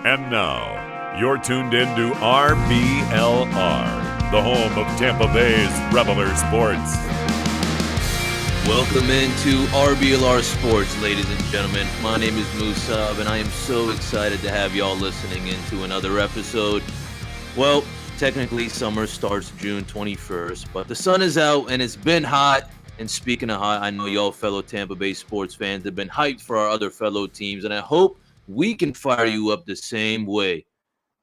And now, you're tuned in to RBLR, the home of Tampa Bay's Reveler Sports. Welcome into RBLR Sports, ladies and gentlemen. My name is Musab, and I am so excited to have y'all listening into another episode. Well, technically, summer starts June 21st, but the sun is out, and it's been hot. And speaking of hot, I know y'all fellow Tampa Bay sports fans have been hyped for our other fellow teams, and I hope we can fire you up the same way.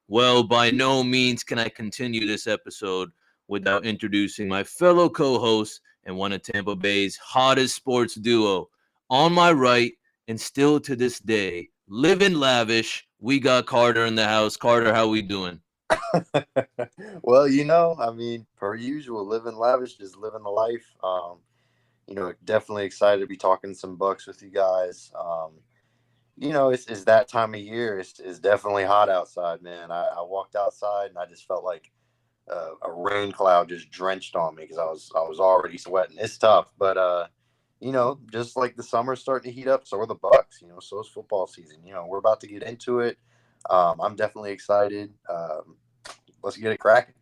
Well, by no means can I continue this episode without introducing my fellow co-host and one of Tampa Bay's hottest sports duo. On my right, and still to this day, living lavish, we got Carter in the house. Carter, how we doing? Well, per usual, living lavish, just living the life. Definitely excited to be talking some Bucs with you guys. It's that time of year. It's definitely hot outside, man. I walked outside and I just felt like a rain cloud just drenched on me because I was already sweating. It's tough, but just like the summer's starting to heat up, so are the Bucs. So is football season. We're about to get into it. I'm definitely excited. Let's get it cracking.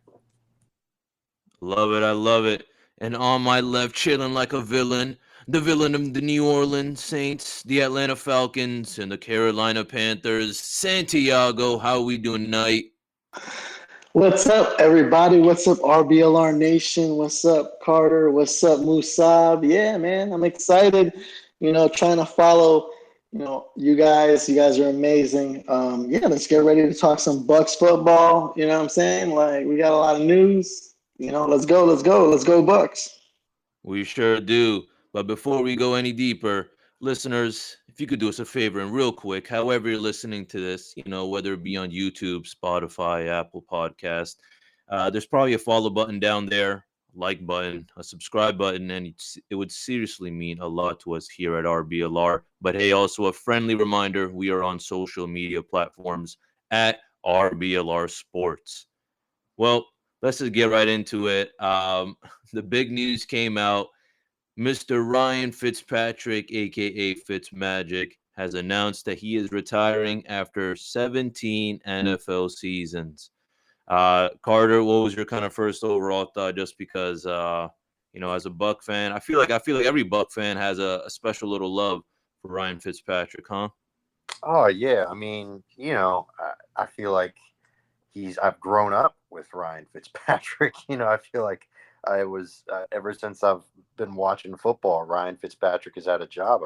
Love it. I love it. And on my left, chilling like a villain, the villain of the New Orleans Saints, the Atlanta Falcons, and the Carolina Panthers, Santiago. How we doing tonight? What's up, everybody? What's up, RBLR Nation? What's up, Carter? What's up, Musab? Yeah, man, I'm excited. Trying to follow. You guys are amazing. Let's get ready to talk some Bucs football. You know what I'm saying? Like, we got a lot of news. Let's go, Bucs. We sure do. But before we go any deeper, listeners, if you could do us a favor and real quick, however you're listening to this, whether it be on YouTube, Spotify, Apple Podcast, there's probably a follow button down there, like button, a subscribe button, and it would seriously mean a lot to us here at RBLR. But hey, also a friendly reminder, we are on social media platforms at RBLR Sports. Well, let's just get right into it. The big news came out. Mr. Ryan Fitzpatrick, a.k.a. FitzMagic, has announced that he is retiring after 17 NFL seasons. Carter, what was your kind of first overall thought? Just because, as a Buck fan, I feel like every Buck fan has a special little love for Ryan Fitzpatrick, huh? Oh yeah, I feel like I've grown up with Ryan Fitzpatrick. I feel like I was ever since I've been watching football, Ryan Fitzpatrick has had a job.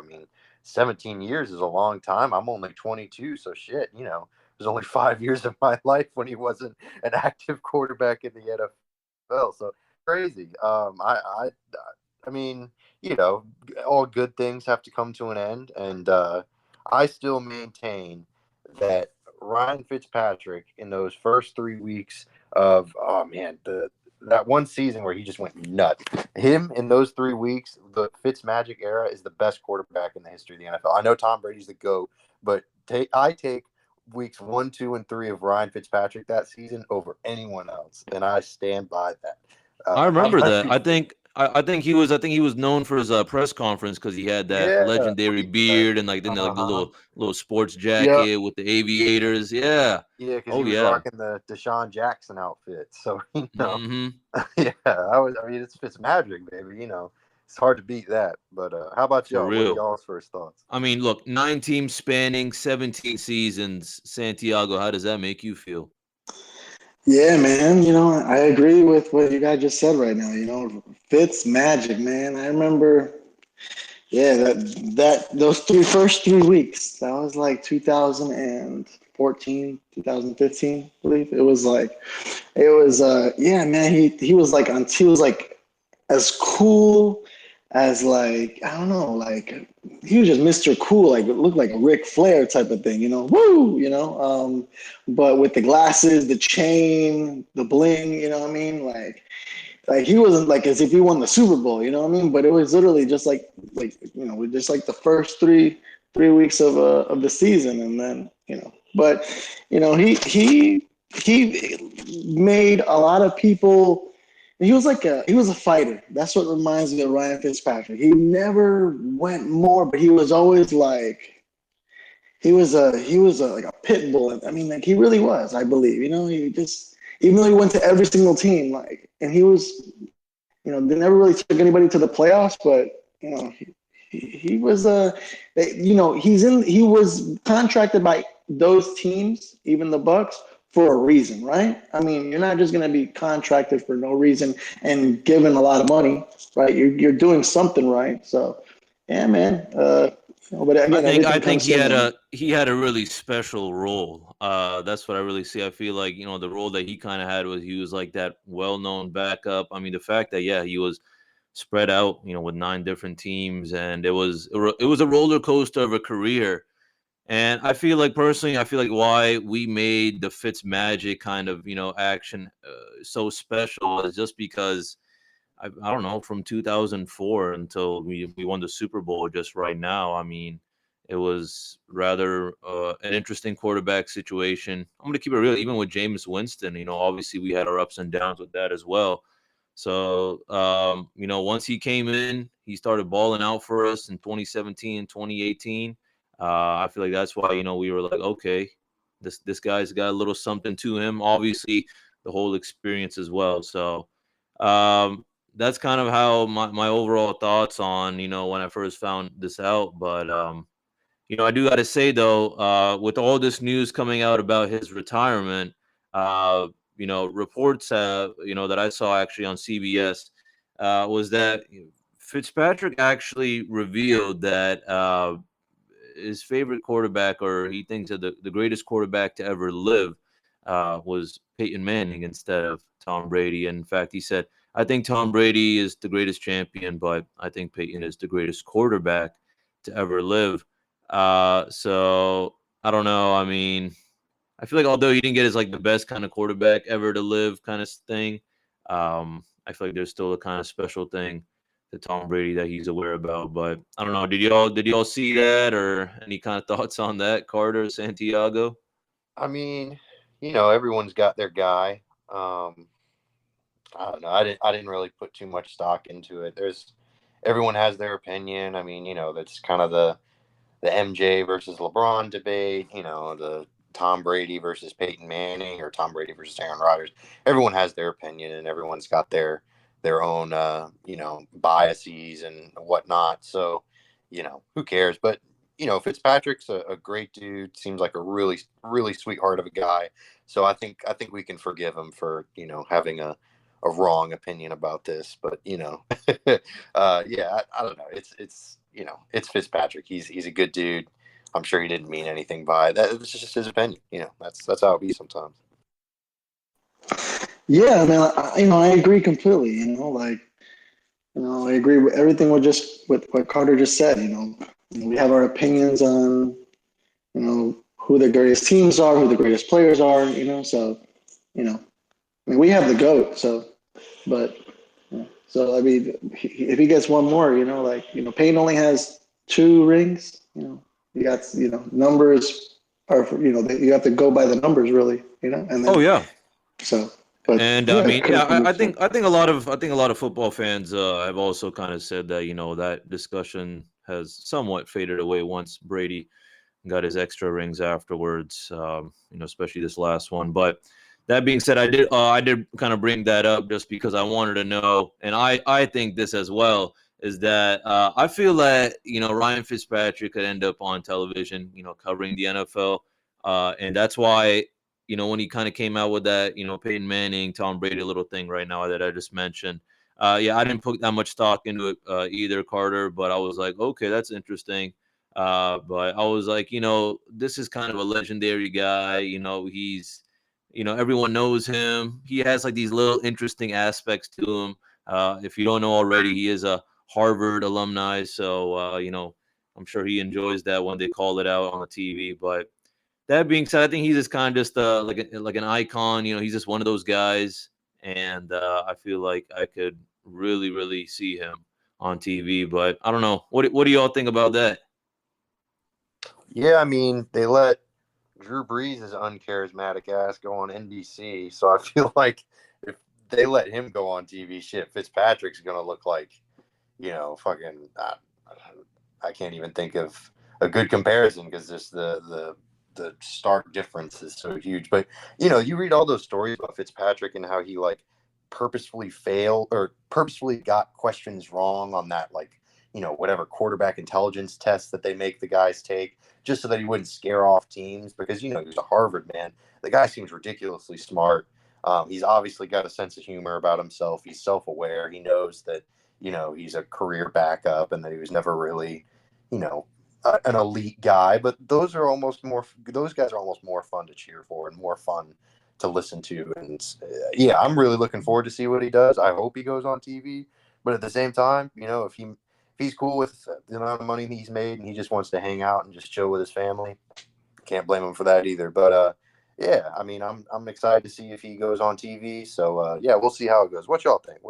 17 years is a long time. I'm only 22, so shit. There's only 5 years of my life when he wasn't an active quarterback in the NFL. So crazy. All good things have to come to an end, and I still maintain that Ryan Fitzpatrick in those first 3 weeks of that one season where he just went nuts. Him in those 3 weeks, the FitzMagic era is the best quarterback in the history of the NFL. I know Tom Brady's the GOAT, but I take weeks 1, 2, and 3 of Ryan Fitzpatrick that season over anyone else, and I stand by that. I remember that. I think he was known for his press conference because he had that legendary beard and the little sports jacket with the aviators. Yeah. Yeah, because he was rocking the Deshaun Jackson outfit. So Mm-hmm. It's Fitzmagic, baby. It's hard to beat that. But how about y'all? What are y'all's first thoughts? Look, 9 teams spanning 17 seasons. Santiago, how does that make you feel? Yeah, man. I agree with what you guys just said right now. FitzMagic, man. I remember, that those first 3 weeks. That was like 2014, 2015, I believe. Man. He was like as cool as I don't know, he was just Mr. Cool, it looked like a Ric Flair type of thing, woo, but with the glasses, the chain, the bling, you know what I mean? Like he wasn't like as if he won the Super Bowl, you know what I mean? But it was literally just just like the first three weeks of the season, and then but he made a lot of people. He was a fighter. That's what reminds me of Ryan Fitzpatrick. He never went more, but he was always like a pit bull. I mean, like he really was. I believe. He just even though he went to every single team, like, and he was, they never really took anybody to the playoffs, but he was he was contracted by those teams, even the Bucs, for a reason, right? I mean, you're not just going to be contracted for no reason and given a lot of money, right? You're doing something right. So, yeah, man. But again, I everything think comes to an end. he had a really special role. That's what I really see. I feel like the role that he kind of had was he was like that well-known backup. I mean, the fact that he was spread out, with 9 different teams, and it was a roller coaster of a career. And I feel like personally, I feel like why we made the FitzMagic kind of action so special is just because I don't know, from 2004 until we won the Super Bowl just right now. I mean, it was rather an interesting quarterback situation. I'm going to keep it real, even with Jameis Winston. Obviously we had our ups and downs with that as well. So, once he came in, he started balling out for us in 2017 and 2018. I feel like that's why we were like, okay, this guy's got a little something to him. Obviously, the whole experience as well. So, that's kind of how my overall thoughts on when I first found this out. But I do got to say though, with all this news coming out about his retirement, reports that I saw actually on CBS was that Fitzpatrick actually revealed that his favorite quarterback, or he thinks that the greatest quarterback to ever live, was Peyton Manning instead of Tom Brady. And in fact, he said, I think Tom Brady is the greatest champion, but I think Peyton is the greatest quarterback to ever live. So I don't know. I mean, I feel like although he didn't get his like the best kind of quarterback ever to live kind of thing, I feel like there's still a kind of special thing to Tom Brady that he's aware about. But I don't know. Did y'all see that, or any kind of thoughts on that, Carter, Santiago? I mean, everyone's got their guy. I don't know. I didn't really put too much stock into it. Everyone has their opinion. I mean, that's kind of the MJ versus LeBron debate. The Tom Brady versus Peyton Manning, or Tom Brady versus Aaron Rodgers. Everyone has their opinion, and everyone's got their own biases and whatnot. So, who cares? But Fitzpatrick's a great dude. Seems like a really, really sweetheart of a guy. So I think we can forgive him for having a wrong opinion about this. But yeah, I don't know. It's Fitzpatrick. He's a good dude. I'm sure he didn't mean anything by that. It's just his opinion. That's how it be sometimes. Yeah, man. I agree completely. I agree with everything with what Carter just said. We have our opinions on, who the greatest teams are, who the greatest players are. So, I mean, we have the GOAT. So, but so I mean, if he gets one more, Payne only has 2 rings. You got numbers are you have to go by the numbers really. And Oh then yeah. so. But And I yeah, mean, yeah, I think a lot of football fans have also kind of said that that discussion has somewhat faded away once Brady got his extra rings afterwards. Especially this last one. But that being said, I did kind of bring that up just because I wanted to know, and I think this as well is that I feel that Ryan Fitzpatrick could end up on television, covering the NFL, and that's why when he kind of came out with that, Peyton Manning, Tom Brady little thing right now that I just mentioned. Yeah, I didn't put that much stock into it either, Carter, but I was like, okay, that's interesting. But I was like, this is kind of a legendary guy. He's, everyone knows him. He has like these little interesting aspects to him. If you don't know already, he is a Harvard alumni. So, I'm sure he enjoys that when they call it out on the TV. But that being said, I think he's just kind of just like an icon. He's just one of those guys. And I feel like I could really, really see him on TV. But I don't know. What do y'all think about that? Yeah, I mean, they let Drew Brees' uncharismatic ass go on NBC, so I feel like if they let him go on TV, shit, Fitzpatrick's gonna look like, fucking. I can't even think of a good comparison because just the stark difference is so huge. But you read all those stories about Fitzpatrick and how he like purposefully failed or purposefully got questions wrong on that whatever quarterback intelligence test that they make the guys take just so that he wouldn't scare off teams because he was a Harvard man. The guy seems ridiculously smart. He's obviously got a sense of humor about himself. He's self-aware. He knows that he's a career backup and that he was never really an elite guy. But those guys are almost more fun to cheer for and more fun to listen to. And I'm really looking forward to see what he does. I hope he goes on TV. But at the same time, if he's cool with the amount of money he's made and he just wants to hang out and just chill with his family, can't blame him for that either. But I mean, I'm excited to see if he goes on TV. So we'll see how it goes. What y'all think?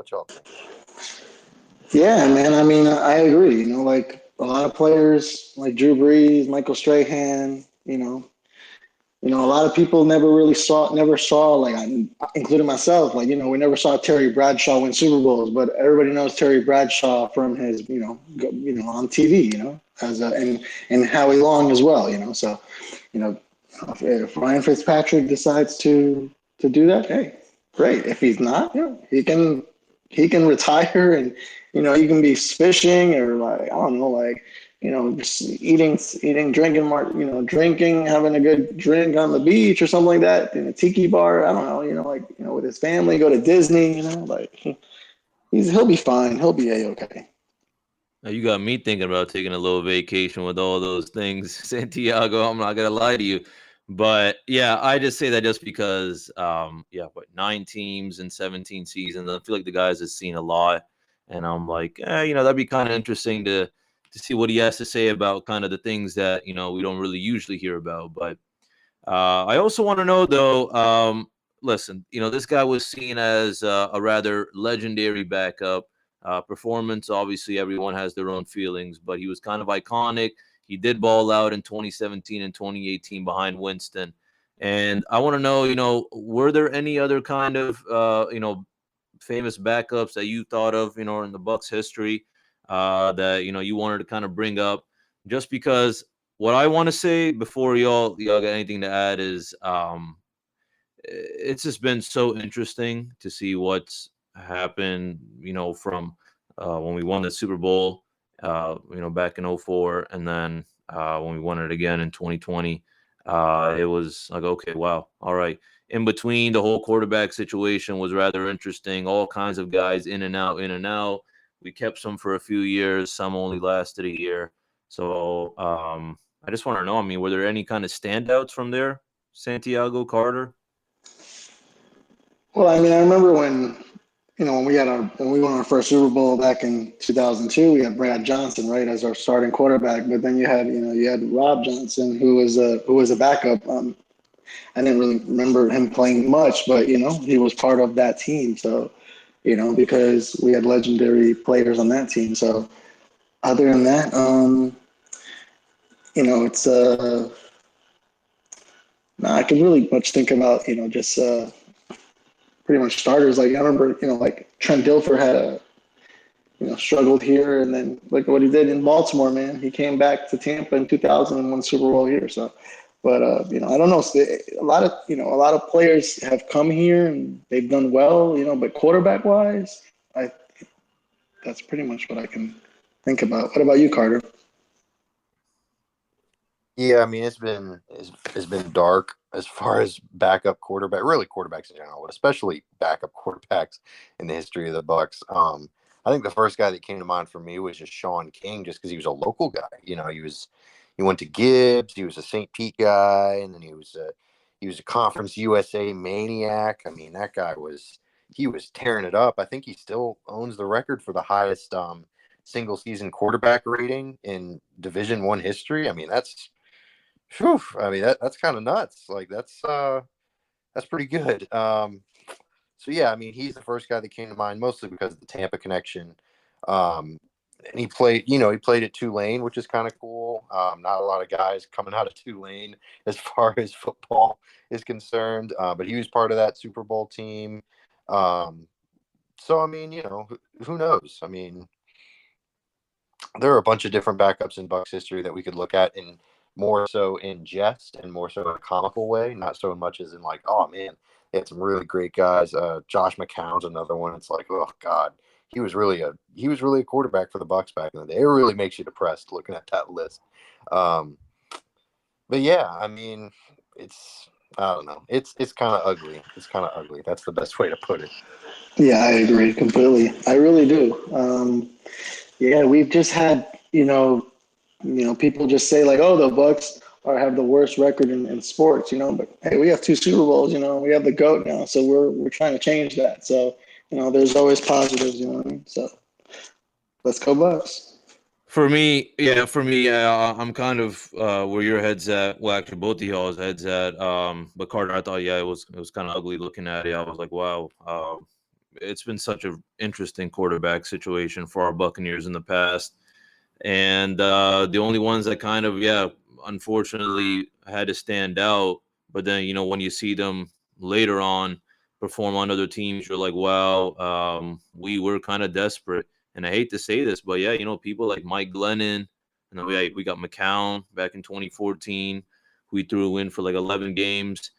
Yeah, man. I mean, I agree. Like a lot of players like Drew Brees, Michael Strahan, a lot of people never saw, like, including myself, like, we never saw Terry Bradshaw win Super Bowls, but everybody knows Terry Bradshaw from his, on TV, and Howie Long as well, So, if Ryan Fitzpatrick decides to do that, hey, great. If he's not, he can retire and, he can be fishing or like, I don't know, like, just eating, drinking, having a good drink on the beach or something like that in a tiki bar. I don't know, with his family, go to Disney, like he'll be fine. He'll be A-okay. Now you got me thinking about taking a little vacation with all those things, Santiago. I'm not gonna lie to you, but yeah, I just say that just because, 9 teams in 17 seasons. I feel like the guys have seen a lot, and I'm like, that'd be kind of interesting to see what he has to say about kind of the things that we don't really usually hear about. But I also want to know though. Listen, this guy was seen as a rather legendary backup. Performance, obviously, everyone has their own feelings, but he was kind of iconic. He did ball out in 2017 and 2018 behind Winston. And I want to know, were there any other kind of, famous backups that you thought of, in the Bucs history that, you wanted to kind of bring up? Just because what I want to say before y'all got anything to add is it's just been so interesting to see what's happened, from when we won the Super Bowl, back in '04, and then when we won it again in 2020. It was like, okay, wow, all right. In between, the whole quarterback situation was rather interesting. All kinds of guys in and out, in and out. We kept some for a few years. Some only lasted a year. So I just want to know, I mean, were there any kind of standouts from there, Santiago, Carter? Well, I mean, I remember when when we won our first Super Bowl back in 2002, we had Brad Johnson, right, as our starting quarterback. But then you had Rob Johnson, who was a backup. I didn't really remember him playing much, but he was part of that team. So because we had legendary players on that team. So other than that, it's I can really much think about just pretty much starters. Like I remember like Trent Dilfer had struggled here, and then look what he did in Baltimore, man. He came back to Tampa in 2000 and won Super Bowl here. So, but I don't know. A lot of players have come here and they've done well, But quarterback wise, that's pretty much what I can think about. What about you, Carter? Yeah, I mean it's been dark as far as backup quarterback, really quarterbacks in general, but especially backup quarterbacks in the history of the Bucs. I think the first guy that came to mind for me was just Sean King, just because he was a local guy. He went to Gibbs, he was a St. Pete guy, and then he was a Conference USA maniac. I mean, that guy was tearing it up. I think he still owns the record for the highest single season quarterback rating in Division I history. I mean, that's that's kind of nuts. Like that's pretty good. So yeah, I mean, he's the first guy that came to mind, mostly because of the Tampa connection. And he played at Tulane, which is kind of cool. Not a lot of guys coming out of Tulane as far as football is concerned, but he was part of that Super Bowl team. So I mean, who knows? I mean, there are a bunch of different backups in Bucs history that we could look at, in more so in jest and more so in a comical way, not so much as in like, oh man, they had some really great guys. Josh McCown's another one. It's like, oh god, he was really a quarterback for the Bucs back in the day. It really makes you depressed looking at that list. Um, but yeah, I mean, it's I don't know. It's kind of ugly. It's kind of ugly. That's the best way to put it. Yeah, I agree completely. I really do. Yeah, we've just had, people just say like, "Oh, the Bucks have the worst record in sports," But hey, we have two Super Bowls. We have the GOAT now, so we're trying to change that. So there's always positives. What I mean? So let's go Bucks. For me, I'm kind of where your head's at. Well, actually, both of y'all's heads at. But Carter, I thought, it was kind of ugly looking at it. I was like, wow, it's been such an interesting quarterback situation for our Buccaneers in the past, and the only ones that kind of, unfortunately had to stand out. But then when you see them later on perform on other teams, you're like, wow, we were kind of desperate. And I hate to say this, but people like Mike Glennon, and then we got McCown back in 2014. We threw in for like 11 games.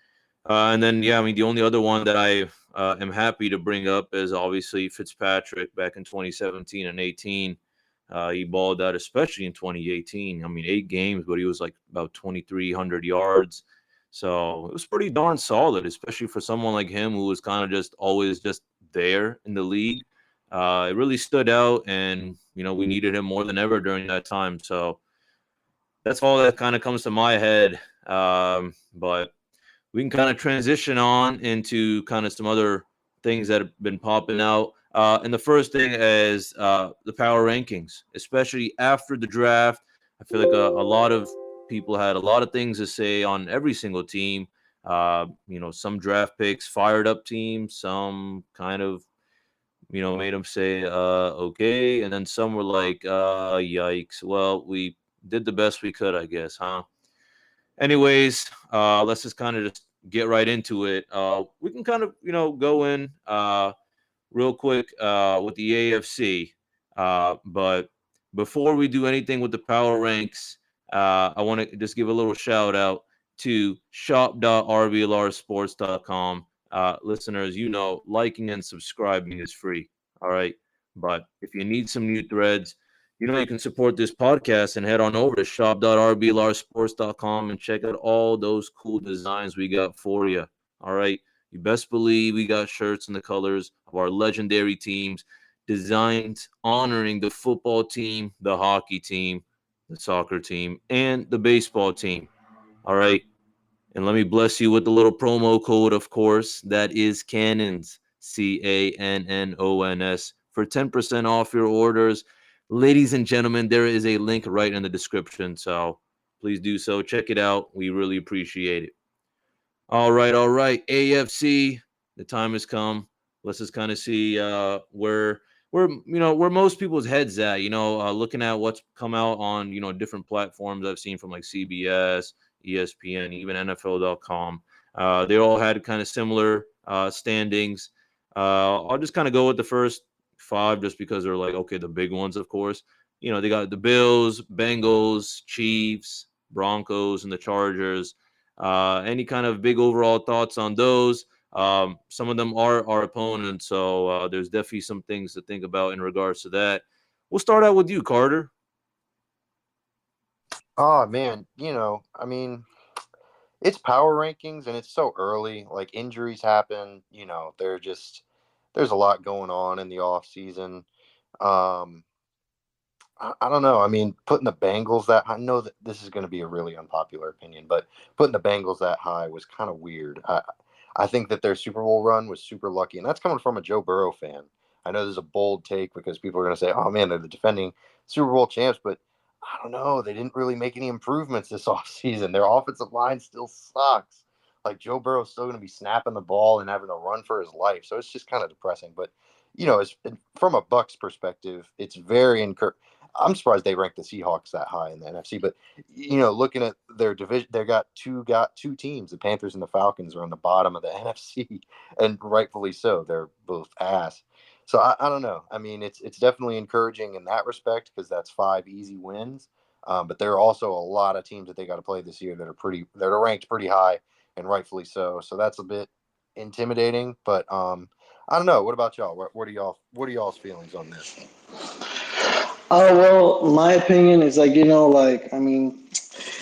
And then, the only other one that I am happy to bring up is obviously Fitzpatrick back in 2017 and 18. He balled out, especially in 2018. I mean, 8 games, but he was like about 2,300 yards. So it was pretty darn solid, especially for someone like him who was kind of just always just there in the league. It really stood out, and we needed him more than ever during that time. So that's all that kind of comes to my head. But we can kind of transition on into kind of some other things that have been popping out. And the first thing is the power rankings, especially after the draft. I feel like a lot of people had a lot of things to say on every single team. Some draft picks fired up teams, some kind of made them say, okay. And then some were like, yikes. Well, we did the best we could, I guess, huh? Anyways, let's just kind of just get right into it. We can kind of, go in real quick with the AFC. But before we do anything with the power ranks, I want to just give a little shout out to shop.rblrsports.com. Listeners, liking and subscribing is free. All right. But if you need some new threads, you can support this podcast and head on over to shop.rblrsports.com and check out all those cool designs we got for you. All right. You best believe we got shirts in the colors of our legendary teams, designs honoring the football team, the hockey team, the soccer team, and the baseball team. All right. And let me bless you with the little promo code, of course. That is Cannons, CANNONS, for 10% off your orders. Ladies and gentlemen, there is a link right in the description. So please do so. Check it out. We really appreciate it. All right. AFC, the time has come. Let's just kind of see where most people's heads at. Looking at what's come out on different platforms I've seen from like CBS, ESPN, even NFL.com. They all had kind of similar standings. I'll just kind of go with the first 5 just because they're like, okay, the big ones, of course. They got the Bills, Bengals, Chiefs, Broncos, and the Chargers. Any kind of big overall thoughts on those? Some of them are our opponents, so there's definitely some things to think about in regards to that. We'll start out with you, Carter. Oh man, I mean, it's power rankings and it's so early. Like injuries happen, there's a lot going on in the off season. I don't know. I mean, putting the Bengals that I know that this is going to be a really unpopular opinion, but putting the Bengals that high was kind of weird. I think that their Super Bowl run was super lucky, and that's coming from a Joe Burrow fan. I know there's a bold take because people are going to say, "Oh man, they're the defending Super Bowl champs," but I don't know. They didn't really make any improvements this offseason. Their offensive line still sucks. Like Joe Burrow's still going to be snapping the ball and having to run for his life, so it's just kind of depressing. But it's from a Bucs perspective, it's very encouraging. I'm surprised they ranked the Seahawks that high in the NFC, but looking at their division, they got two teams. The Panthers and the Falcons are on the bottom of the NFC, and rightfully so. They're both ass. So I don't know. I mean, it's definitely encouraging in that respect because that's 5 easy wins. But there are also a lot of teams that they got to play this year that are ranked pretty high, and rightfully so. So that's a bit intimidating. But I don't know. What about y'all? What are y'all's feelings on this? Oh, well, my opinion is like, I mean,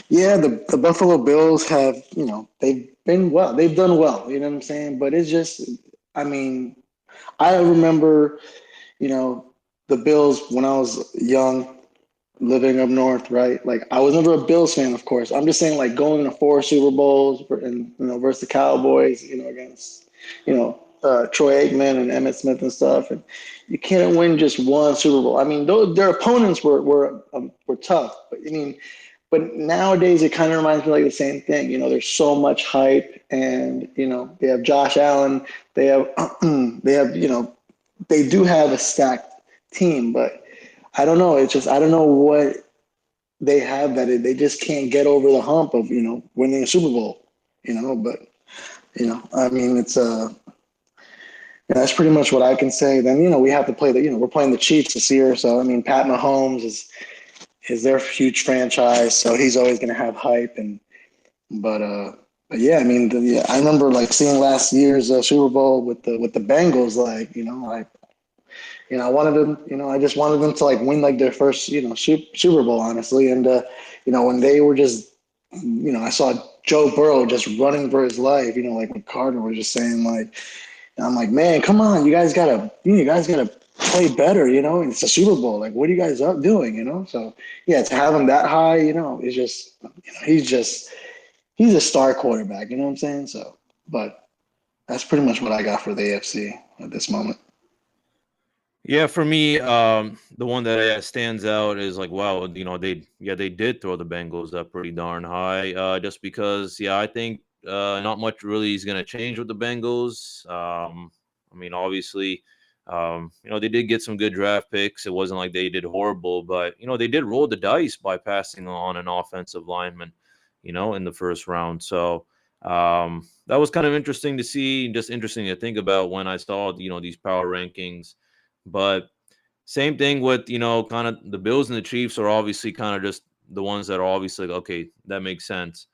yeah, the Buffalo Bills have, they've been well. They've done well, you know what I'm saying? But it's just, I mean, I remember, you know, the Bills when I was young, living up north, right? Like I was never a Bills fan, of course. I'm just saying, like going to 4 Super Bowls and versus the Cowboys, against Troy Aikman and Emmitt Smith and stuff, and you can't win just one Super Bowl. I mean, their opponents were tough, but I mean, but nowadays it kind of reminds me like the same thing. There's so much hype, and they have Josh Allen, they have they have they do have a stacked team, but I don't know. It's just I don't know what they have that they just can't get over the hump of winning a Super Bowl. But I mean it's that's pretty much what I can say. Then we have to play we're playing the Chiefs this year, so I mean Pat Mahomes is their huge franchise, so he's always going to have hype but yeah, I mean I remember like seeing last year's Super Bowl with the Bengals, like I wanted them, I just wanted them to like win like their first, Super Bowl, honestly. And, when they were just, I saw Joe Burrow just running for his life, like when Carter was just saying like, and I'm like, man, come on, you guys gotta play better, it's a Super Bowl. Like, what are you guys up doing, So yeah, to have him that high, it's just, he's a star quarterback, you know what I'm saying? So, but that's pretty much what I got for the AFC at this moment. Yeah, for me, the one that stands out is like, wow, they did throw the Bengals up pretty darn high, just because, I think not much really is going to change with the Bengals. I mean, obviously, they did get some good draft picks. It wasn't like they did horrible, but they did roll the dice by passing on an offensive lineman, in the first round. So that was kind of interesting to see, just interesting to think about when I saw these power rankings. But same thing with, kind of the Bills and the Chiefs are obviously kind of just the ones that are obviously like, okay, that makes sense.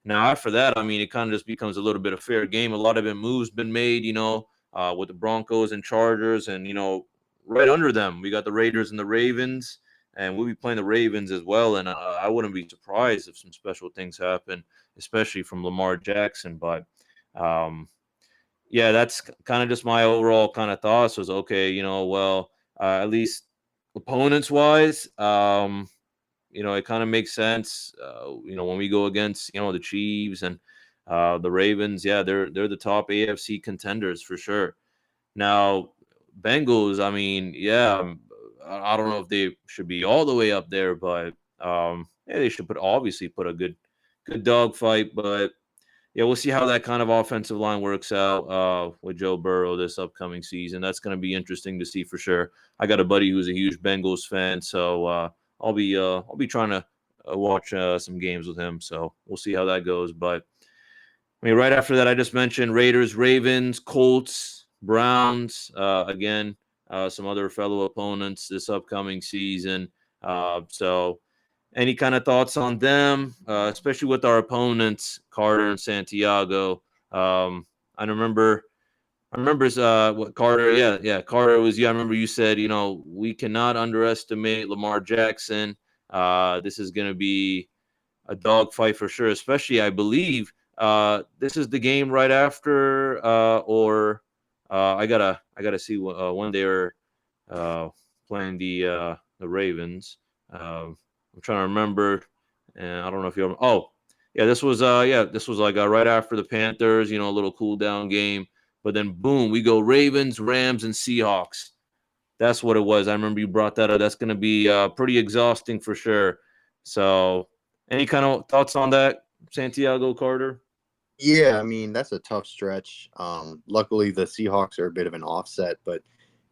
Now, after that, I mean, it kind of just becomes a little bit of fair game. A lot of moves been made, with the Broncos and Chargers, and, right under them, we got the Raiders and the Ravens, and we'll be playing the Ravens as well. And I wouldn't be surprised if some special things happen, especially from Lamar Jackson. But, yeah, that's kind of just my overall kind of thoughts was, okay, well, at least opponents wise, it kind of makes sense. When we go against, the Chiefs and the Ravens, yeah, they're the top AFC contenders for sure. Now, Bengals, I mean, yeah, I don't know if they should be all the way up there, but yeah, they should obviously put a good dog fight, but yeah, we'll see how that kind of offensive line works out with Joe Burrow this upcoming season. That's going to be interesting to see for sure. I got a buddy who's a huge Bengals fan, so I'll be trying to watch some games with him. So we'll see how that goes. But I mean, right after that, I just mentioned Raiders, Ravens, Colts, Browns. Again, some other fellow opponents this upcoming season. So. Any kind of thoughts on them, especially with our opponents, Carter and Santiago? I remember what Carter. Yeah, Carter was. Yeah, I remember you said, we cannot underestimate Lamar Jackson. This is going to be a dogfight for sure. Especially, I believe this is the game right after, or I gotta see when they were playing the Ravens. I'm trying to remember, and I don't know if you. Oh, yeah, this was like right after the Panthers, a little cool down game. But then boom, we go Ravens, Rams, and Seahawks. That's what it was. I remember you brought that up. That's going to be pretty exhausting for sure. So, any kind of thoughts on that, Santiago Carter? Yeah, I mean that's a tough stretch. Luckily the Seahawks are a bit of an offset, but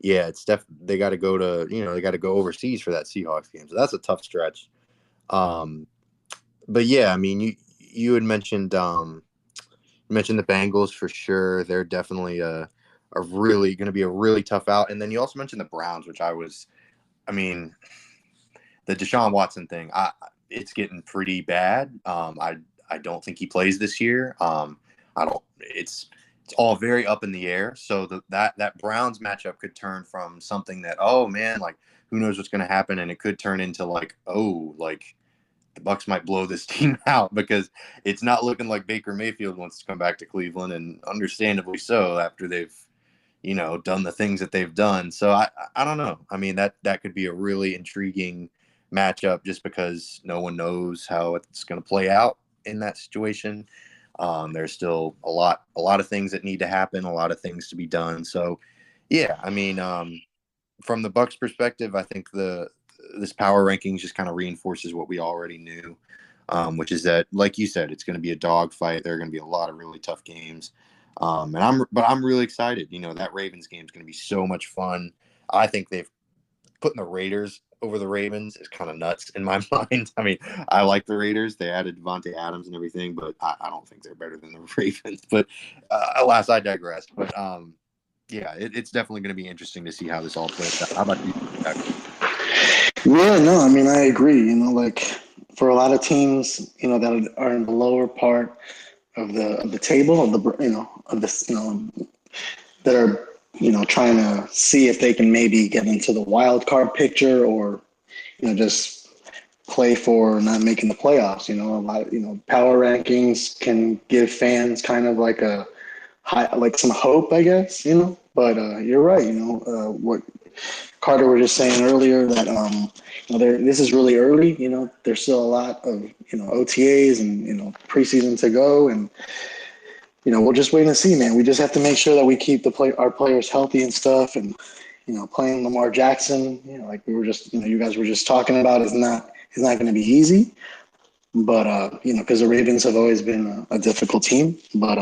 yeah, it's they got to go to they got to go overseas for that Seahawks game, so that's a tough stretch. But yeah, I mean you had mentioned the Bengals for sure. They're definitely a really going to be a really tough out. And then you also mentioned the Browns, which I mean, the Deshaun Watson thing, it's getting pretty bad. I don't think he plays this year. I don't. It's all very up in the air. So that Browns matchup could turn from something that, oh man, like who knows what's going to happen, and it could turn into like, oh, like the Bucs might blow this team out, because it's not looking like Baker Mayfield wants to come back to Cleveland, and understandably so after they've done the things that they've done. So I don't know. I mean, that could be a really intriguing matchup, just because no one knows how it's going to play out in that situation. There's still a lot of things that need to happen, a lot of things to be done. So yeah, I mean, from the Bucs perspective, I think this power rankings just kind of reinforces what we already knew, which is that, like you said, it's going to be a dogfight. There are going to be a lot of really tough games. But I'm really excited. That Ravens game is going to be so much fun. I think putting the Raiders over the Ravens is kind of nuts in my mind. I mean, I like the Raiders. They added Devontae Adams and everything, but I don't think they're better than the Ravens. But alas, I digress. But yeah, it's definitely going to be interesting to see how this all plays out. How about you? Yeah, no, I mean, I agree. Like for a lot of teams, that are in the lower part of the table that are trying to see if they can maybe get into the wild card picture, or just play for not making the playoffs. A lot of power rankings can give fans kind of like a high, like some hope, I guess. But you're right. What Carter was just saying earlier, that this is really early. There's still a lot of OTAs and preseason to go, and we'll just wait and see, man. We just have to make sure that we keep our players healthy and stuff, and playing Lamar Jackson, like we were just you guys were just talking about, is not going to be easy, but because the Ravens have always been a difficult team, but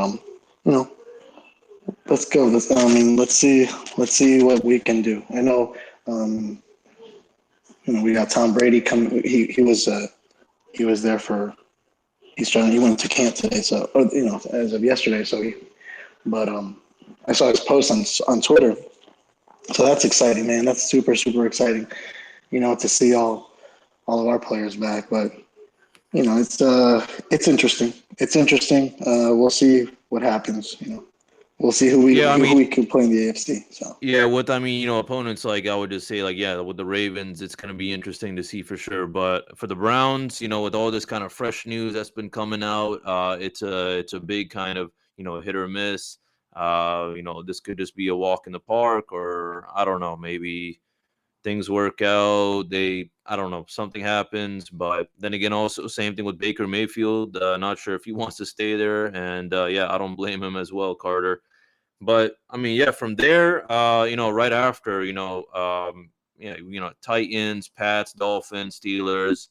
let's go. Let's see what we can do. I know. We got Tom Brady coming. He was there for. He went to camp today, so as of yesterday. But I saw his post on Twitter, so that's exciting, man. That's super super exciting. To see all of our players back, but it's interesting. It's interesting. We'll see what happens. We'll see who we can play in the AFC. So yeah, opponents, like I would just say, like, yeah, with the Ravens, it's going to be interesting to see for sure. But for the Browns, with all this kind of fresh news that's been coming out, it's a big kind of hit or miss. This could just be a walk in the park, or I don't know, maybe things work out. I don't know, something happens. But then again, also same thing with Baker Mayfield. Not sure if he wants to stay there, and yeah, I don't blame him as well, Carter. But I mean, yeah, from there, right after, Titans, Pats, Dolphins, Steelers,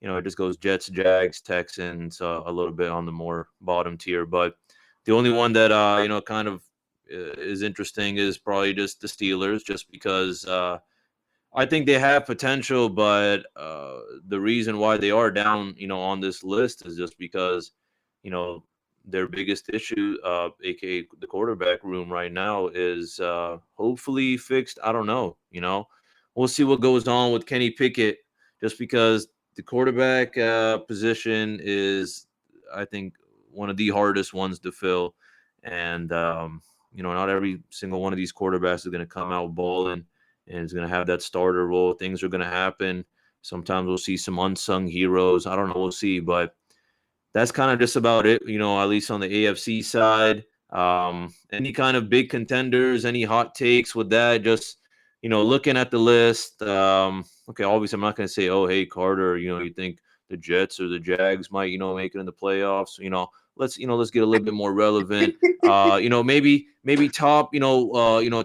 it just goes Jets, Jags, Texans, a little bit on the more bottom tier. But the only one that kind of is interesting is probably just the Steelers, just because I think they have potential, but the reason why they are down, on this list is just because, their biggest issue, aka the quarterback room right now, is hopefully fixed. I don't know. We'll see what goes on with Kenny Pickett, just because the quarterback position is, I think, one of the hardest ones to fill, and not every single one of these quarterbacks is going to come out balling and is going to have that starter role. Things are going to happen. Sometimes we'll see some unsung heroes. I don't know. We'll see, but that's kind of just about it, at least on the AFC side. Any kind of big contenders, any hot takes with that? Just, looking at the list. Okay, obviously I'm not going to say, oh, hey, Carter, you think the Jets or the Jags might, make it in the playoffs. Let's get a little bit more relevant. Maybe top,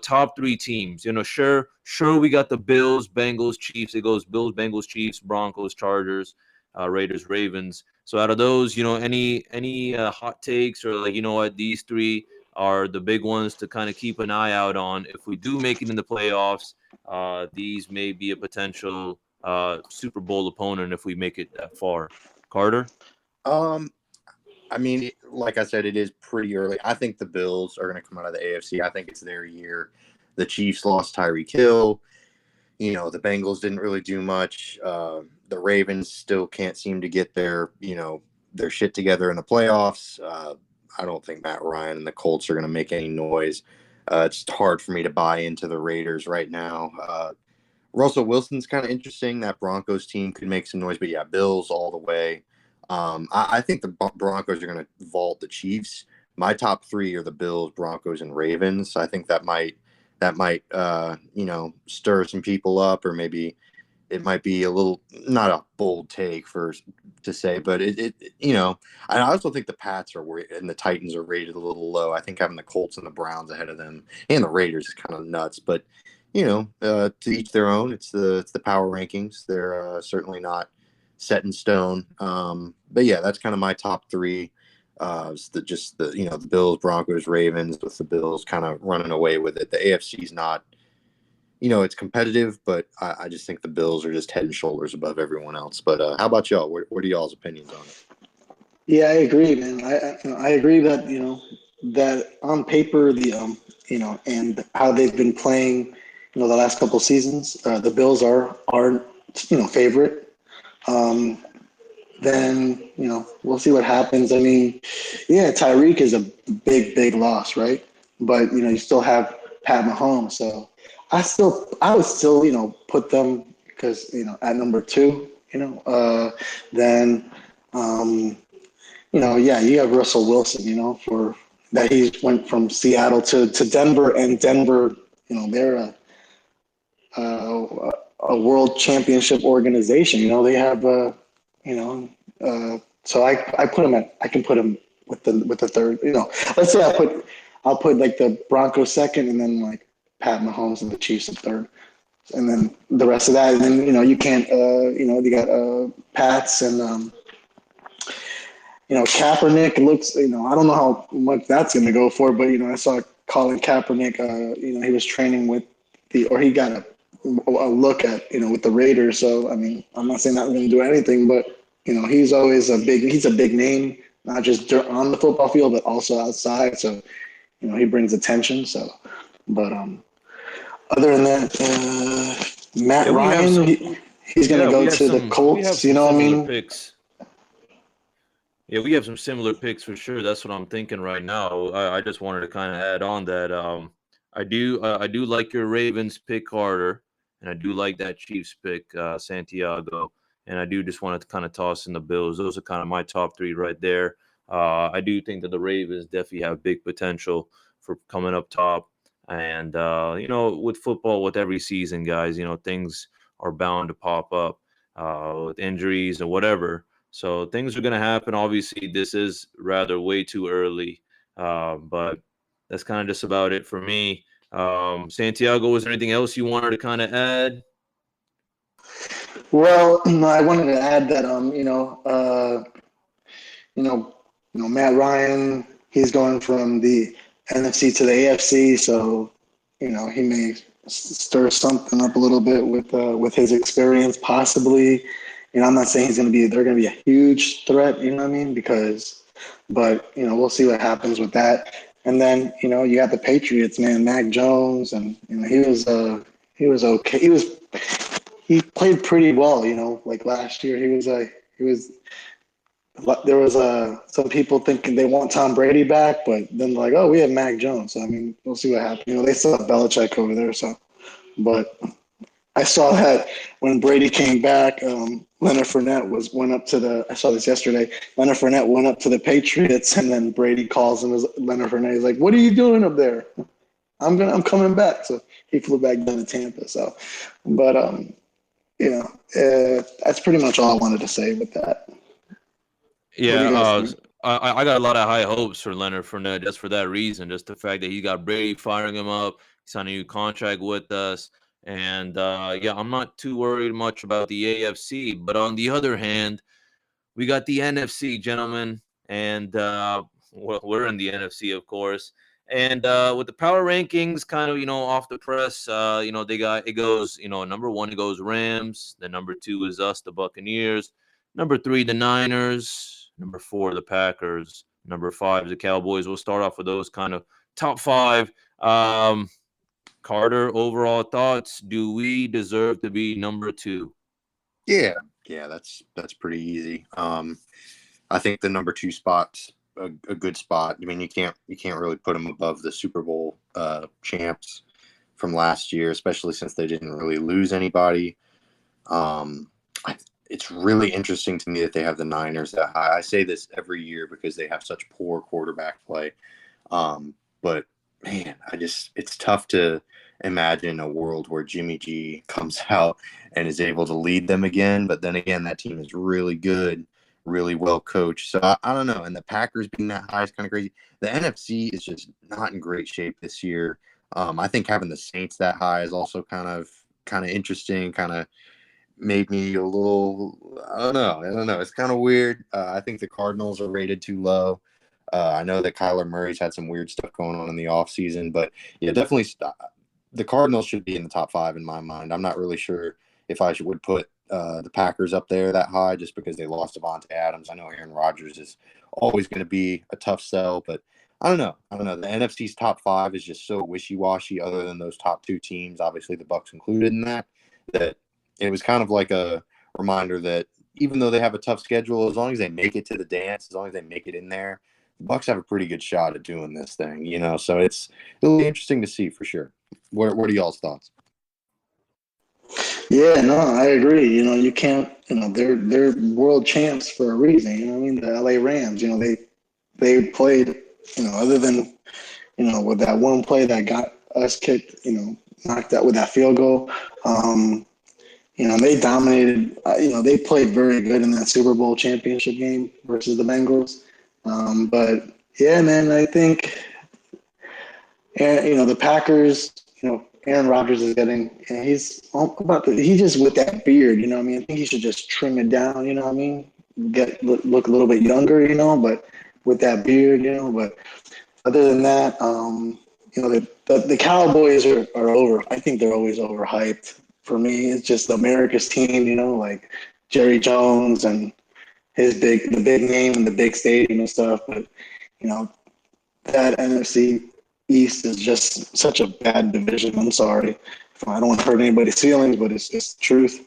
top three teams. Sure, we got the Bills, Bengals, Chiefs. It goes Bills, Bengals, Chiefs, Broncos, Chargers, Raiders, Ravens. So out of those, any hot takes, or like, what, these three are the big ones to kind of keep an eye out on. If we do make it in the playoffs, these may be a potential Super Bowl opponent if we make it that far. Carter? I mean, like I said, it is pretty early. I think the Bills are going to come out of the AFC. I think it's their year. The Chiefs lost Tyreek Hill. The Bengals didn't really do much. The Ravens still can't seem to get their shit together in the playoffs. I don't think Matt Ryan and the Colts are going to make any noise. It's hard for me to buy into the Raiders right now. Russell Wilson's kind of interesting. That Broncos team could make some noise, but yeah, Bills all the way. I think the Broncos are going to vault the Chiefs. My top three are the Bills, Broncos, and Ravens. I think that might stir some people up, or maybe it might be a little, not a bold take to say, but I also think the Pats and the Titans are rated a little low. I think having the Colts and the Browns ahead of them and the Raiders is kind of nuts, but to each their own. It's the power rankings. They're certainly not set in stone. But yeah, that's kind of my top three. The Bills, Broncos, Ravens, with the Bills kind of running away with it. The AFC is not, it's competitive, but I just think the Bills are just head and shoulders above everyone else. But how about y'all? What are y'all's opinions on it? Yeah, I agree, man. I agree that that on paper and how they've been playing the last couple seasons, the Bills are favorite. Then we'll see what happens. I mean, yeah, Tyreek is a big loss, right? But you still have Pat Mahomes, so I would still put them because at number two, then yeah, you have Russell Wilson, for that he went from Seattle to Denver, and Denver, they're a world championship organization. They have so I can put him with the third. Let's say I'll put like the Broncos second, and then like Pat Mahomes and the Chiefs at third, and then the rest of that. And then you can't you got Pats and Kaepernick looks. I don't know how much that's going to go for, but I saw Colin Kaepernick. He was training with he got a look at with the Raiders. So I mean, I'm not saying not going to do anything, but he's always he's a big name, not just on the football field, but also outside. So he brings attention. So, but other than that, Matt Ryan, he's going to go to the Colts. You know what I mean? Picks. Yeah, we have some similar picks for sure. That's what I'm thinking right now. I just wanted to kind of add on that. I do like your Ravens pick, Carter, and I do like that Chiefs pick, Santiago, and I do just want to kind of toss in the Bills. Those are kind of my top three right there. I do think that the Ravens definitely have big potential for coming up top, and with football, with every season, guys, things are bound to pop up with injuries or whatever. So things are going to happen. Obviously, this is rather way too early, but that's kind of just about it for me. Santiago, was there anything else you wanted to kind of add? Well, I wanted to add that Matt Ryan, he's going from the NFC to the AFC, so he may stir something up a little bit with his experience, possibly. I'm not saying they're going to be a huge threat, you know what I mean? But we'll see what happens with that. And then, you got the Patriots, man, Mac Jones, and he was okay. He played pretty well, like last year. There was some people thinking they want Tom Brady back, but then like, oh, we have Mac Jones. So I mean, we'll see what happens. They still have Belichick over there, so but I saw that when Brady came back, Leonard Fournette went up to I saw this yesterday. Leonard Fournette went up to the Patriots, and then Brady calls him as Leonard Fournette. He's like, "What are you doing up there? I'm coming back." So he flew back down to Tampa. So, but that's pretty much all I wanted to say with that. Yeah, I got a lot of high hopes for Leonard Fournette just for that reason, just the fact that he got Brady firing him up, he signed a new contract with us. And yeah, I'm not too worried much about the AFC. But on the other hand, we got the NFC, gentlemen. And we're in the NFC, of course. And with the power rankings kind of, off the press, it goes, number one, it goes Rams. Then number two is us, the Buccaneers. Number three, the Niners. Number 4, the Packers. Number 5, the Cowboys. We'll start off with those kind of top 5. Carter, overall thoughts. Do we deserve to be number 2? Yeah, that's pretty easy. I think the number 2 spot's a good spot. I mean, you can't really put them above the Super Bowl champs from last year, especially since they didn't really lose anybody. It's really interesting to me that they have the Niners that high. I say this every year because they have such poor quarterback play. But man, it's tough to imagine a world where Jimmy G comes out and is able to lead them again. But then again, that team is really good, really well coached. So I don't know. And the Packers being that high is kind of crazy. The NFC is just not in great shape this year. I think having the Saints that high is also kind of interesting, kind of made me a little, I don't know. It's kind of weird. I think the Cardinals are rated too low. I know that Kyler Murray's had some weird stuff going on in the offseason, but yeah, definitely the Cardinals should be in the top 5 in my mind. I'm not really sure if I would put the Packers up there that high just because they lost Devontae Adams. I know Aaron Rodgers is always going to be a tough sell, but I don't know. The NFC's top 5 is just so wishy-washy other than those top 2 teams, obviously the Bucs included in that it was kind of like a reminder that even though they have a tough schedule, as long as they make it to the dance, as long as they make it in there, the Bucs have a pretty good shot at doing this thing, So it'll be interesting to see for sure. What are y'all's thoughts? Yeah, no, I agree. You can't. They're world champs for a reason. You know what I mean? The LA Rams. They played. Other than with that one play that got us kicked. Knocked out with that field goal. They dominated. They played very good in that Super Bowl championship game versus the Bengals. But yeah, man, I think, the Packers. Aaron Rodgers is getting. He's just with that beard. I think he should just trim it down. Look a little bit younger. But with that beard. But other than that, the Cowboys are over. I think they're always overhyped. For me, it's just America's team, like Jerry Jones and the big name and the big stadium and stuff. But, that NFC East is just such a bad division. I'm sorry. I don't want to hurt anybody's feelings, but it's just the truth.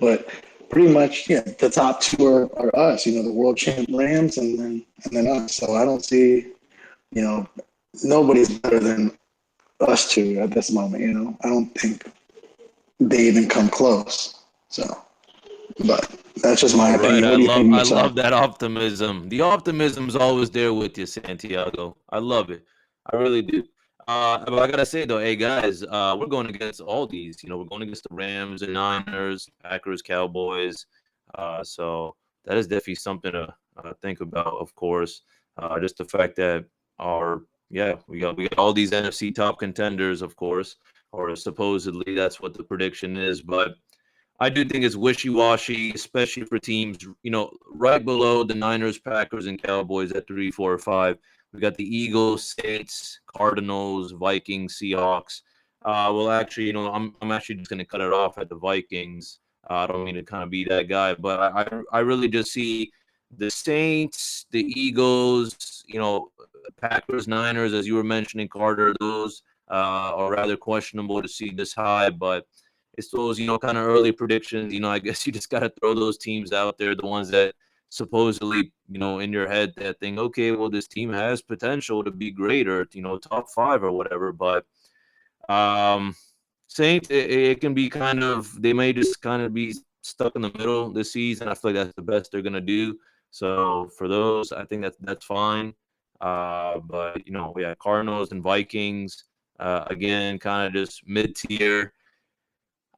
But pretty much, the top 2 are us, the world champ Rams and then us. So I don't see, nobody's better than us 2 at this moment. I don't think they even come close. So, but that's just my opinion. Right. What do you think, I Michelle? love that optimism. The optimism's always there with you, Santiago. I love it. I really do. But I gotta say though, hey guys, we're going against all these. We're going against the Rams and Niners, Packers, Cowboys. So that is definitely something to think about. Of course, just the fact that we got all these NFC top contenders, of course, or supposedly that's what the prediction is. But I do think it's wishy-washy, especially for teams, right below the Niners, Packers, and Cowboys at 3, 4, or 5. We got the Eagles, Saints, Cardinals, Vikings, Seahawks. Well, actually, I'm actually just going to cut it off at the Vikings. I don't mean to kind of be that guy, but I really just see the Saints, the Eagles, Packers, Niners, as you were mentioning, Carter. Those are rather questionable to see this high, but it's those, kind of early predictions. I guess you just got to throw those teams out there, the ones that supposedly, in your head that think, okay, well, this team has potential to be great or, top 5 or whatever. But Saints, it can be they may just kind of be stuck in the middle this season. I feel like that's the best they're going to do. So for those, I think that's fine. But, Cardinals and Vikings, again, kind of just mid-tier.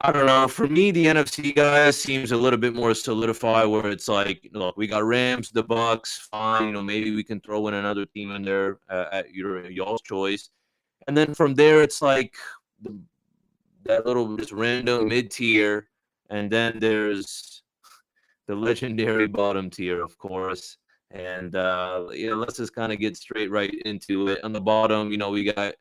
I don't know. For me, the NFC guys seems a little bit more solidified where it's like, look, we got Rams, the Bucs, fine. Maybe we can throw in another team in there at y'all's choice. And then from there, it's like that little just random mid-tier. And then there's the legendary bottom tier, of course. And, let's just kind of get straight right into it. On the bottom, we got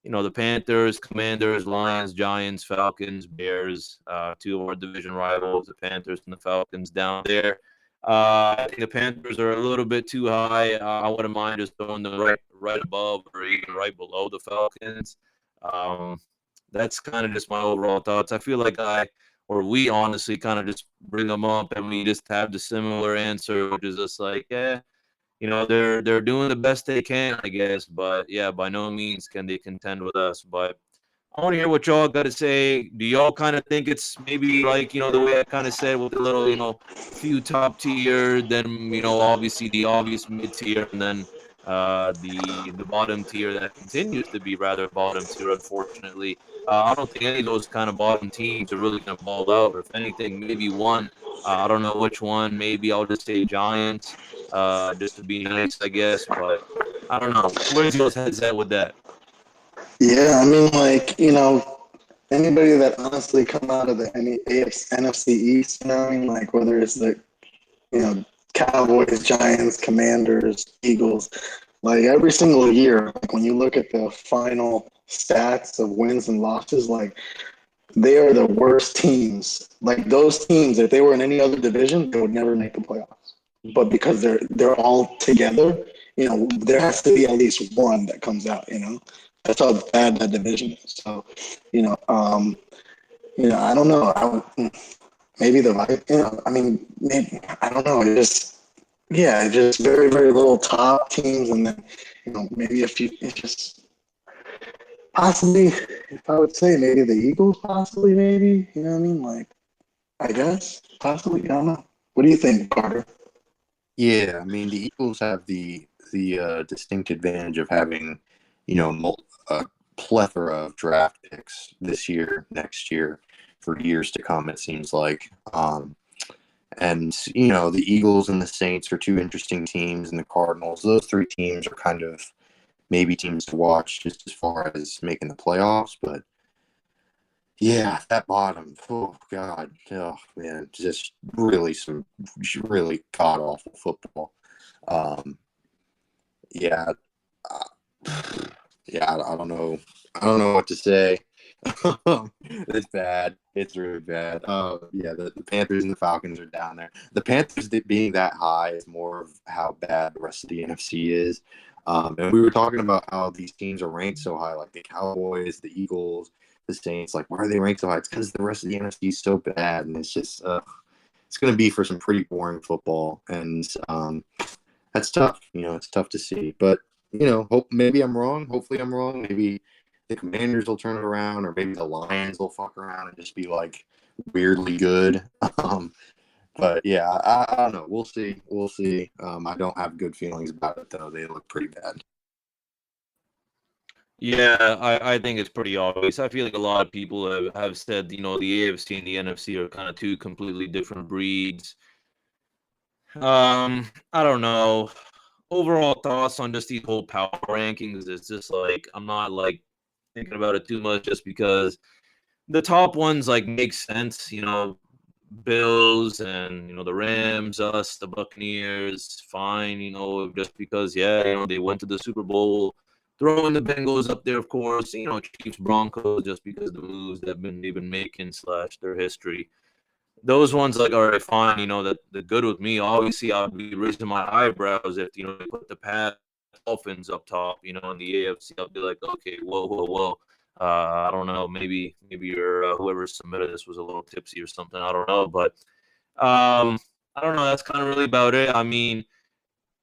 the Panthers, Commanders, Lions, Giants, Falcons, Bears, two of our division rivals, the Panthers and the Falcons down there. I think the Panthers are a little bit too high. I wouldn't mind just throwing them right above or even right below the Falcons. That's kind of just my overall thoughts. I feel like we honestly kind of just bring them up and we just have the similar answer, which is just like, yeah, they're doing the best they can, I guess. But yeah, by no means can they contend with us. But I want to hear what y'all got to say. Do y'all kind of think it's maybe like, the way I kind of said with a little, few top tier, then, obviously the obvious mid tier, and then the bottom tier that continues to be rather bottom tier, unfortunately. I don't think any of those kind of bottom teams are really going to ball out. Or if anything, maybe one. I don't know which one. Maybe I'll just say Giants, just to be nice, I guess. But I don't know. Where's your heads at with that? Yeah, I mean, like, anybody that honestly come out of the NFC East, I mean, like whether it's the, Cowboys, Giants, Commanders, Eagles, like every single year, like when you look at the final stats of wins and losses, like they are the worst teams. Like those teams, if they were in any other division, they would never make the playoffs. But because they're all together, there has to be at least one that comes out, That's how bad that division is. So, I don't know. Maybe the right, I mean, maybe, I don't know. Just very, very little top teams, and then, maybe a few. It's just possibly, if I would say, maybe the Eagles, possibly, maybe. You know what I mean? Like, I guess possibly. I don't know. What do you think, Carter? Yeah, I mean, the Eagles have the distinct advantage of having, a plethora of draft picks this year, next year, for years to come, it seems like. And, the Eagles and the Saints are two interesting teams, and the Cardinals. Those three teams are kind of maybe teams to watch just as far as making the playoffs. But, yeah, that bottom, oh, God, oh, man, just really really god-awful football. Yeah, I don't know. I don't know what to say. It's bad. It's really bad. Yeah, the Panthers and the Falcons are down there. The Panthers being that high is more of how bad the rest of the NFC is. And we were talking about how these teams are ranked so high, like the Cowboys, the Eagles, the Saints. Like, why are they ranked so high? It's because the rest of the NFC is so bad, and it's just it's going to be for some pretty boring football, and that's tough. It's tough to see, but maybe I'm wrong. Hopefully I'm wrong. Maybe the Commanders will turn it around, or maybe the Lions will fuck around and just be like weirdly good. But yeah, I don't know. We'll see. I don't have good feelings about it though. They look pretty bad. Yeah, I think it's pretty obvious. I feel like a lot of people have said, the AFC and the NFC are kind of two completely different breeds. I don't know. Overall thoughts on just these whole power rankings is just like, I'm not like thinking about it too much, just because the top ones like make sense, Bills and the Rams, us, the Buccaneers, fine, just because they went to the Super Bowl. Throwing the Bengals up there, of course, Chiefs, Broncos, just because the moves that they've been making / their history. Those ones, like, all right, fine, that the good with me. Obviously, I'll be raising my eyebrows if, they put the Pats, Dolphins up top, in the AFC. I'll be like, okay, whoa. I don't know. Maybe your whoever submitted this was a little tipsy or something. I don't know. But I don't know. That's kind of really about it. I mean,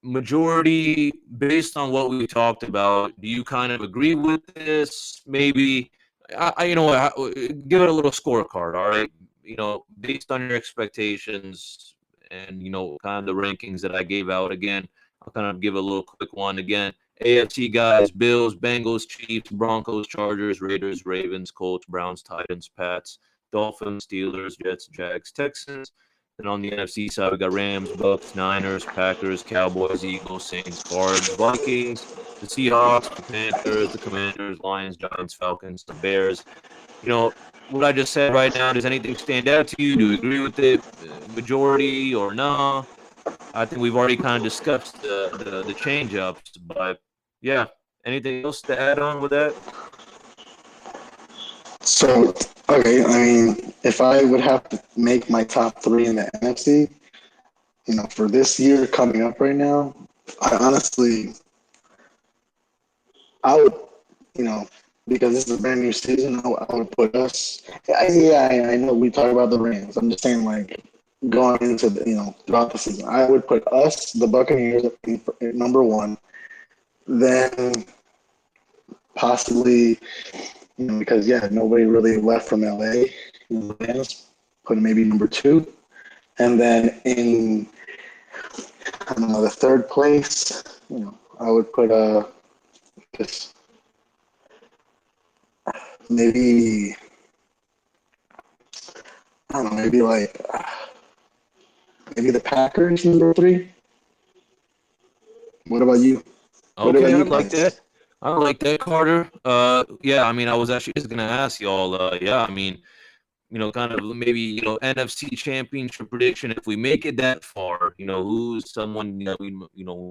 majority, based on what we talked about, do you kind of agree with this? Maybe, give it a little scorecard, all right? Based on your expectations and, kind of the rankings that I gave out. Again, I'll kind of give a little quick one again. AFC guys: Bills, Bengals, Chiefs, Broncos, Chargers, Raiders, Ravens, Colts, Browns, Titans, Pats, Dolphins, Steelers, Jets, Jags, Texans. Then on the NFC side, we got Rams, Bucs, Niners, Packers, Cowboys, Eagles, Saints, Cards, Vikings, the Seahawks, the Panthers, the Commanders, Lions, Giants, Falcons, the Bears. What I just said right now, does anything stand out to you? Do you agree with it, majority or no? I think we've already kind of discussed the change-ups, but yeah. Anything else to add on with that? So, okay, I mean, if I would have to make my top three in the NFC, for this year coming up right now, I honestly, I would, you know, because this is a brand new season, I would put us. I know we talk about the Rams. I'm just saying, like, going into throughout the season, I would put us, the Buccaneers, at number one. Then possibly, because nobody really left from LA. The Rams put maybe number two, and then in I don't know the third place, I would put just maybe I don't know, maybe the Packers number three. What about you? What about Okay, I you like guys? that. I like that, Carter. Yeah, I mean, I was actually just gonna ask y'all. Yeah, I mean, kind of maybe NFC Championship prediction. If we make it that far, who's someone we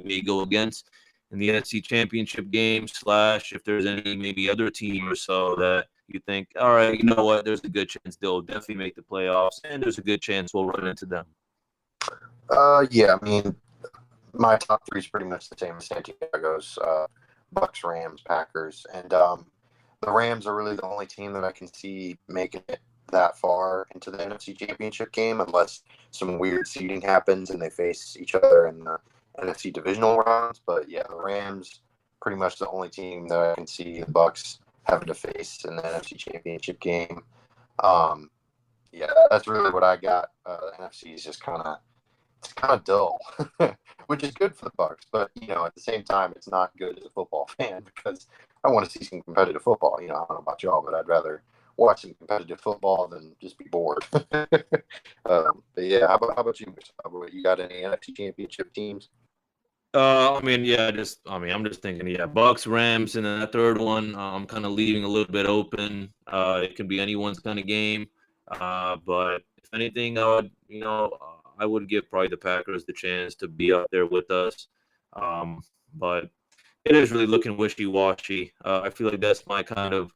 may go against in the NFC Championship game. Slash, if there's any maybe other team or so that you think, all right, you know what, there's a good chance they'll definitely make the playoffs, and there's a good chance we'll run into them. Yeah, I mean, my top three is pretty much the same as Santiago's. Bucks, Rams, Packers, and the Rams are really the only team that I can see making it that far into the NFC Championship game, unless some weird seeding happens and they face each other in the NFC divisional rounds. But yeah, the Rams pretty much the only team that I can see the Bucks having to face in the NFC Championship game. Yeah, that's really what I got. The NFC is just kind of dull, which is good for the Bucks. But at the same time, it's not good as a football fan because I want to see some competitive football. I don't know about y'all, but I'd rather watch some competitive football than just be bored. But yeah, how about you? You got any NFC Championship teams? I mean, yeah, I'm just thinking, yeah, Bucks, Rams, and then that third one, I'm kind of leaving a little bit open. It can be anyone's kind of game. But if anything, I would give probably the Packers the chance to be up there with us. But it is really looking wishy-washy. I feel like that's my kind of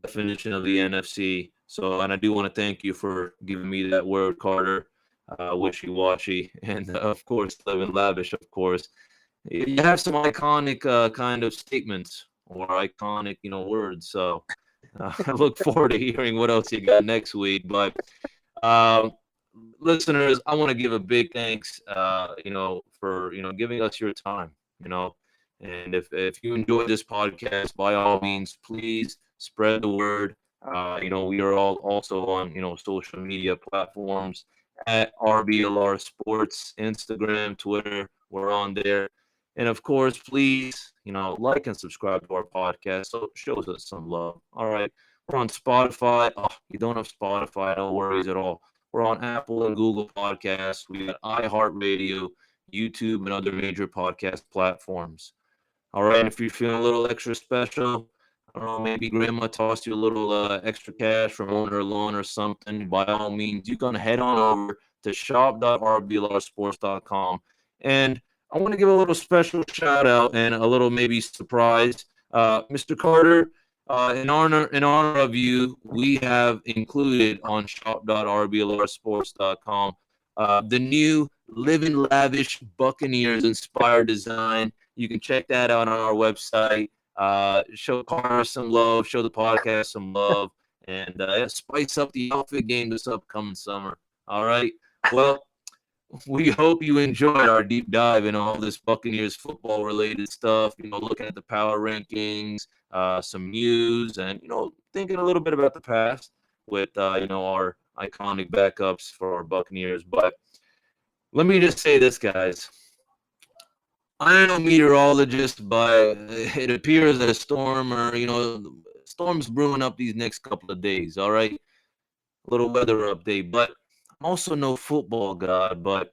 definition of the NFC. So, and I do want to thank you for giving me that word, Carter. Wishy-washy, and of course, living lavish, of course. You have some iconic kind of statements or iconic, words. So I look forward to hearing what else you got next week. But um, listeners, I want to give a big thanks, for giving us your time. And if you enjoyed this podcast, by all means, please spread the word. We are all also on social media platforms at RBLR Sports, Instagram, Twitter. We're on there. And of course, please, like and subscribe to our podcast. So it shows us some love. All right. We're on Spotify. Oh, you don't have Spotify, no worries at all. We're on Apple and Google Podcasts. We got iHeartRadio, YouTube, and other major podcast platforms. All right. If you're feeling a little extra special, I don't know, maybe grandma tossed you a little extra cash from mowing her lawn or something, by all means, you can head on over to shop.rblrsports.com. And I want to give a little special shout out and a little maybe surprise. Mr. Carter, in honor of you, we have included on shop.rblrsports.com the new Living Lavish Buccaneers inspired design. You can check that out on our website. Show Carter some love, show the podcast some love, and spice up the outfit game this upcoming summer. All right. Well, we hope you enjoyed our deep dive in all this Buccaneers football related stuff, looking at the power rankings, some news, and, thinking a little bit about the past with, our iconic backups for our Buccaneers. But let me just say this, guys. I am no meteorologist, but it appears that a storm or, storm's brewing up these next couple of days. All right. A little weather update, but I'm also no football god, but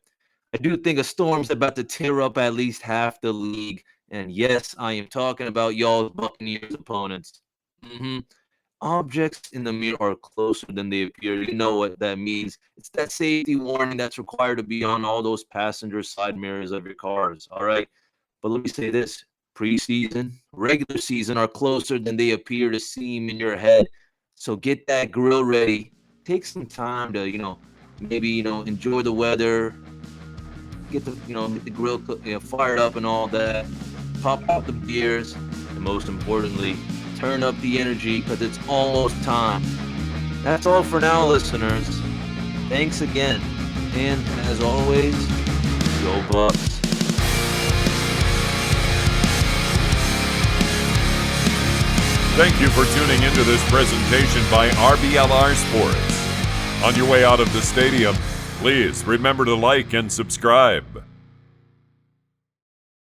I do think a storm's about to tear up at least half the league. And yes, I am talking about y'all's Buccaneers opponents. Objects in the mirror are closer than they appear. You know what that means. It's that safety warning that's required to be on all those passenger side mirrors of your cars. All right. But let me say this: preseason, regular season are closer than they appear to seem in your head. So get that grill ready. Take some time to, maybe, enjoy the weather. Get the grill fired up and all that. Pop out the beers. And most importantly, turn up the energy because it's almost time. That's all for now, listeners. Thanks again. And as always, go Bucs. Thank you for tuning into this presentation by RBLR Sports. On your way out of the stadium, please remember to like and subscribe.